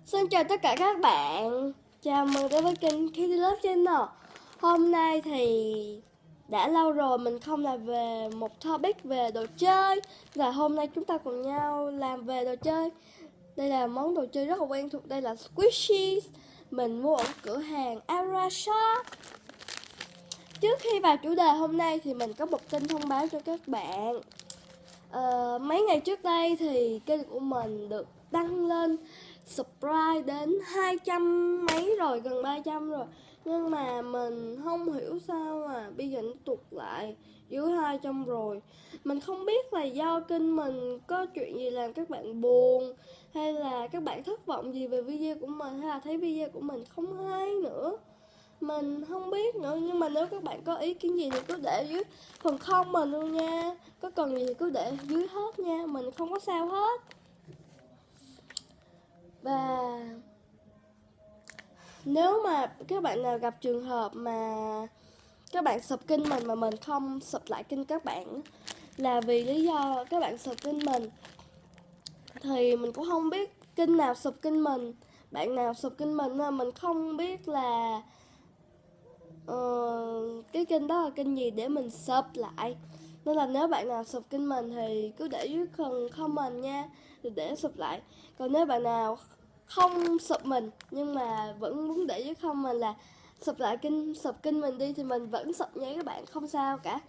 Xin chào tất cả các bạn. Chào mừng đến với kênh Kitty Love Channel. Hôm nay thì đã lâu rồi mình không làm về một topic về đồ chơi. Và hôm nay chúng ta cùng nhau làm về đồ chơi. Đây là món đồ chơi rất là quen thuộc. Đây là Squishies. Mình mua ở cửa hàng Ara Shop. Trước khi vào chủ đề hôm nay thì mình có một tin thông báo cho các bạn. Mấy ngày trước đây thì kênh của mình được đăng lên subscribe đến 200 mấy rồi, gần 300 rồi. Nhưng mà mình không hiểu sao mà bây giờ nó tụt lại dưới 200 rồi. Mình không biết là do kênh mình có chuyện gì làm các bạn buồn, hay là các bạn thất vọng gì về video của mình, hay là thấy video của mình không hay nữa. Mình không biết nữa, nhưng mà nếu các bạn có ý kiến gì thì cứ để dưới phần comment luôn nha. Có cần gì thì cứ để dưới hết nha, mình không có sao hết. Và nếu mà các bạn nào gặp trường hợp mà các bạn sub kênh mình mà mình không sub lại kênh các bạn, là vì lý do các bạn sub kênh mình thì mình cũng không biết kênh nào sub kênh mình, bạn nào sub kênh mình, nên mình không biết là cái kênh đó là kênh gì để mình sub lại. Nên là nếu bạn nào sub kênh mình thì cứ để dưới phần comment nha, rồi để sub lại. Còn nếu bạn nào không sub mình nhưng mà vẫn muốn để dưới comment là sub lại kênh, sub kênh mình đi, thì mình vẫn sub nha các bạn, không sao cả.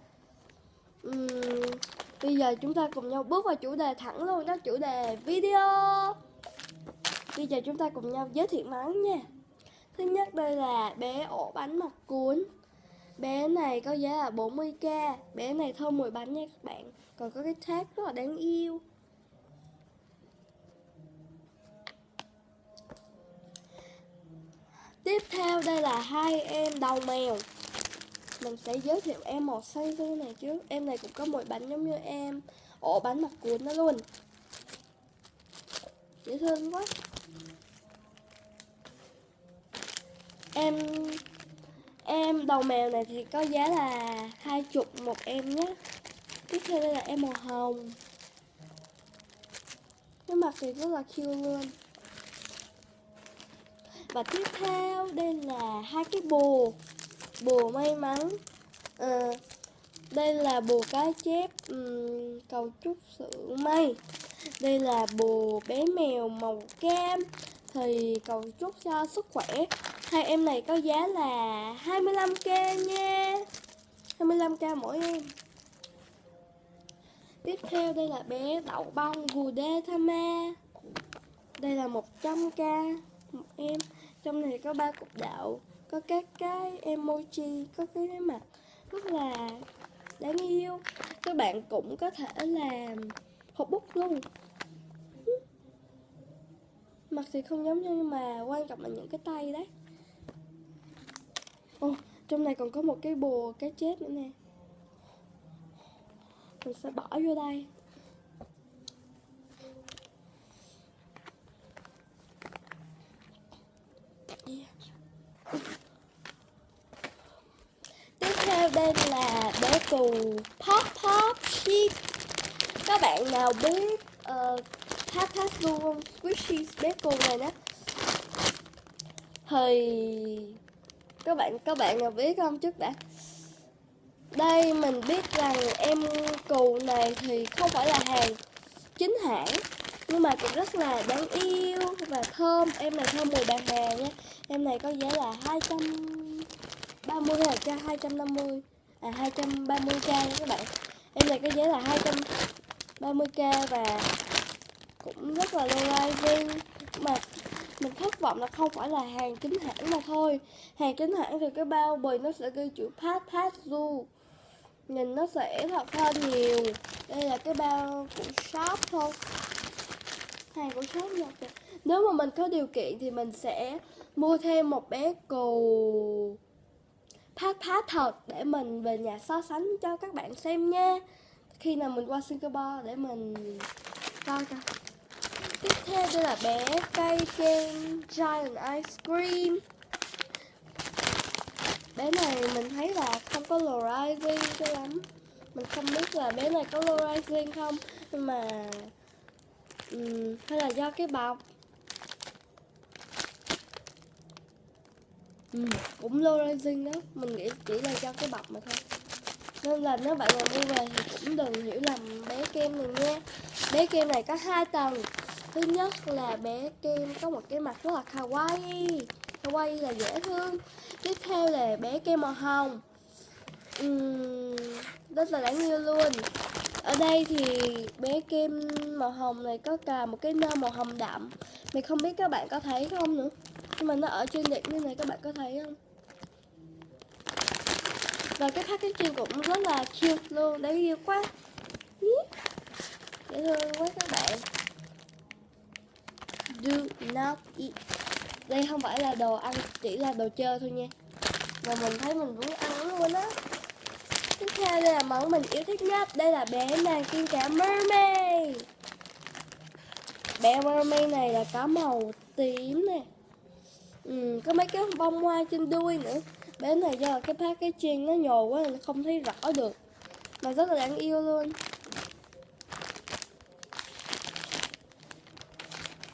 Bây giờ chúng ta cùng nhau bước vào chủ đề thẳng luôn đó, chủ đề video. Bây giờ chúng ta cùng nhau giới thiệu món nha. Thứ nhất, đây là bé ổ bánh mọc cuốn. Bé này có giá là 40k. Bé này thơm mùi bánh nha các bạn. Còn có cái tag rất là đáng yêu. Tiếp theo đây là hai em đầu mèo. Mình sẽ giới thiệu em màu xanh dương này trước. Em này cũng có mùi bánh giống như em ổ bánh mọc cuốn đó luôn. Dễ thương quá. Em đầu mèo này thì có giá là 20 một em nhé. Tiếp theo đây là em màu hồng. Cái mặt thì rất là cute luôn. Và tiếp theo đây là hai cái bùa may mắn. Đây là bùa cá chép cầu chúc sự may. Đây là bùa bé mèo màu cam thì cầu chúc cho sức khỏe. Hai em này có giá là 25k nha, 25k mỗi em. Tiếp theo đây là bé đậu bông Gudetama. Đây là 100k một em. Trong này có 3 cục đậu, có các cái emoji, có cái mặt rất là đáng yêu. Các bạn cũng có thể làm hộp bút luôn. Mặt thì không giống nhau nhưng mà quan trọng là những cái tay đấy. Trong này còn có một cái bùa cá chép nữa nè. Mình sẽ bỏ vô đây. Tiếp theo đây là bé cù Pop Pop Sheep. Các bạn nào biết Tatazu không? Squishies bé cù này đó. Thì các bạn nào biết không trước đã. Đây mình biết rằng em cù này thì không phải là hàng chính hãng, nhưng mà cũng rất là đáng yêu và thơm. Em này thơm mùi bạc hà nha. Em này có giá là 230 hay là 250, 230k nha các bạn. Em này có giá là 230k và cũng rất là low riêng. Mà mình thất vọng là không phải là hàng chính hãng mà thôi. Hàng chính hãng thì cái bao bì nó sẽ ghi chữ Tatazu, nhìn nó sẽ thật hơn nhiều. Đây là cái bao của shop thôi, hàng của shop nhập. Nếu mà mình có điều kiện thì mình sẽ mua thêm một bé cù Pat thật để mình về nhà so sánh cho các bạn xem nha, khi nào mình qua Singapore để mình coi coi. Tiếp theo đây là bé cây kem Giant Ice Cream. Bé này mình thấy là không có low riêng cho lắm. Mình không biết là bé này có low riêng không, nhưng mà hay là do cái bọc. Cũng low rising đó, mình nghĩ chỉ là cho cái bọc mà thôi. Nên là nếu bạn nào mua về thì cũng đừng hiểu lầm bé kem này nha. Bé kem này có 2 tầng. Thứ nhất là bé kem có một cái mặt rất là kawaii. Kawaii là dễ thương. Tiếp theo là bé kem màu hồng. Rất là đáng yêu luôn. Ở đây thì bé kem màu hồng này có cả một cái nơ màu hồng đậm. Mình không biết các bạn có thấy không nữa. Nhưng mà nó ở trên đỉnh như này, các bạn có thấy không? Và cái packaging cũng rất là cute luôn, đáng yêu quá. Dễ thương quá các bạn. Do not eat. Đây không phải là đồ ăn, chỉ là đồ chơi thôi nha. Và mình thấy mình muốn ăn luôn á. Tiếp theo đây là món mình yêu thích nhất. Đây là bé nàng tiên cá mermaid. Bé mermaid này là có màu tím nè. Có mấy cái bông hoa trên đuôi nữa. Bé này do cái packaging nó nhồ quá nên không thấy rõ được. Mà rất là đáng yêu luôn.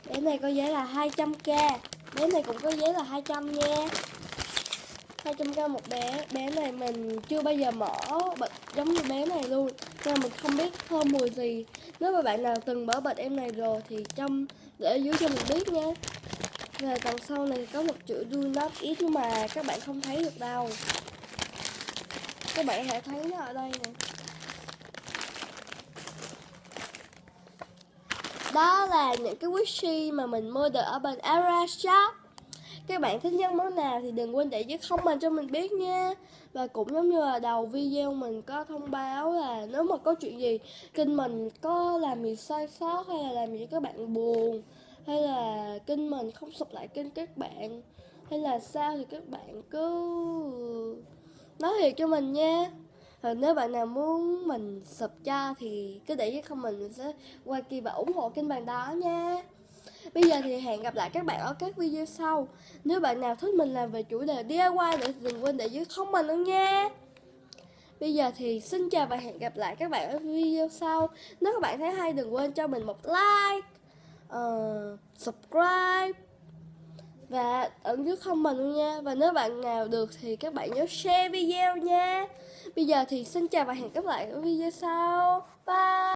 Bé này có giá là 200k. Bé này cũng có giá là 200 nha. 200k một bé. Bé này mình chưa bao giờ mở bịch giống như bé này luôn, nên mình không biết thơm mùi gì. Nếu mà bạn nào từng mở bịch em này rồi thì để ở dưới cho mình biết nha. Và đằng sau này có một chữ do not eat nhưng mà các bạn không thấy được đâu. Các bạn hãy thấy nó ở đây nè. Đó là những cái Wishie mà mình mua được ở bên Ara Shop. Các bạn thích nhất món nào thì đừng quên để dưới comment cho mình biết nha. Và cũng giống như là đầu video mình có thông báo là nếu mà có chuyện gì kênh mình có làm gì sai sót hay là làm gì các bạn buồn, hay là kênh mình không sub lại kênh các bạn, hay là sao thì các bạn cứ nói thiệt cho mình nha. Rồi nếu bạn nào muốn mình sub cho thì cứ để dưới comment, mình sẽ qua kia và ủng hộ kênh bạn đó nha. Bây giờ thì hẹn gặp lại các bạn ở các video sau. Nếu bạn nào thích mình làm về chủ đề DIY thì đừng quên để dưới comment luôn nha. Bây giờ thì xin chào và hẹn gặp lại các bạn ở video sau. Nếu các bạn thấy hay đừng quên cho mình một like, subscribe và ấn dưới comment luôn nha. Và nếu bạn nào được thì các bạn nhớ share video nha. Bây giờ thì xin chào và hẹn gặp lại ở video sau. Bye.